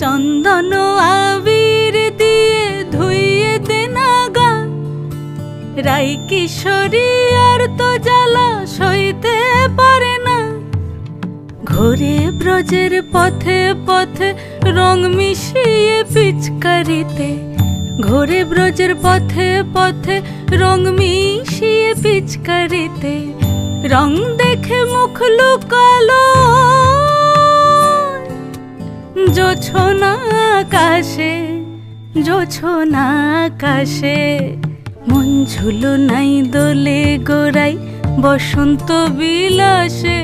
চন্দন আবির দিয়ে ধুইয়ে দেনা গা, রাই কিশোরী আর তো জ্বালা সইতে পারে না। ঘোরে ব্রজের পথে পথে রং মিশিয়ে পিচকারিতে, ঘোরে ব্রজের পথে পথে রং মিশিয়ে পিচকারিতে, রং দেখে মুখ লুকালো জোছনা আকাশে, জোছনা আকাশে। মন ঝুলো নাই দোলে গোড়াই বসন্ত বিলাসে,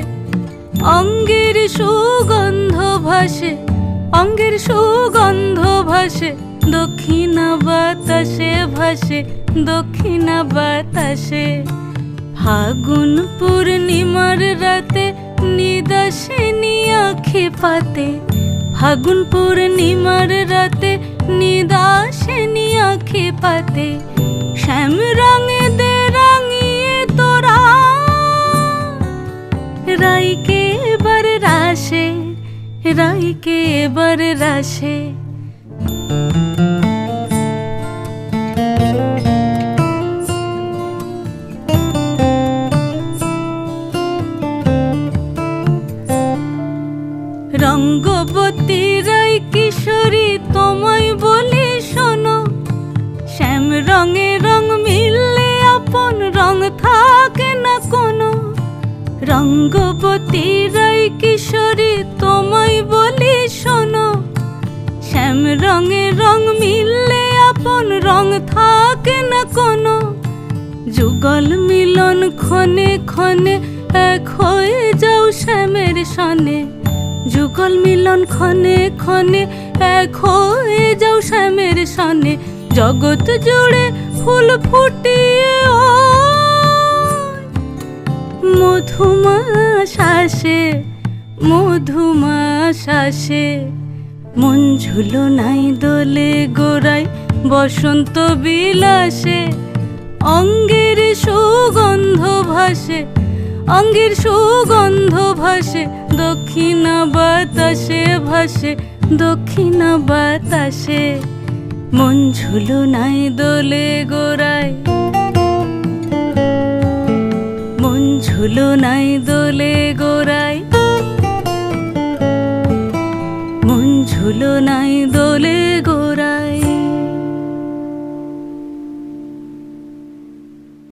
অঙ্গের সুগন্ধ ভাসে, অঙ্গের সুগন্ধ ভাসে, দক্ষিণা বাতাসে ভাসে, দক্ষিণা বাতাসে। ফাগুন পূর্ণিমার রাতে নিদাসিনী আঁখি পাতে, ফাগুন পূর্ণিমার রাতে নিদাসিনী আঁখি পাতে। শ্যাম রঙে দে রাঙিয়ে তোরা রাইকে এবার রাশে, রাইকে এবার রাশে। রঙ্গবতী রাই কিশোরী তোমায় বলি শোনো, শ্যাম রঙে রং মিললে আপন রং থাকে না কোনো। রঙ্গবতী রাই কিশোরী তোমায় বলি শোনো, শ্যাম রঙে রং মিললে আপন রং থাকে না কোনো। যুগল মিলন ক্ষণে ক্ষণে এক হয়ে যাও শ্যামের সনে, যুগল মিলন ক্ষণে ক্ষণে এক হয়ে যাও শ্যামের সনে। জগৎ জুড়ে ফুল ফুটিয়ে মধুমাশাসে, মধুমাশাসে। মন ঝুলো নাই দোলে গোড়াই বসন্ত বিলাসে, অঙ্গের সুগন্ধ ভাসে, অঙ্গের সুগন্ধ ভাসে, দক্ষিণা বাতাসে ভাসে, দক্ষিণা বাতাসে। মন ঝুলো নাই দোলে গোড়ায়, মন ঝুলো নাই দোলে গোড়ায়, মন ঝুলো নাই দোলে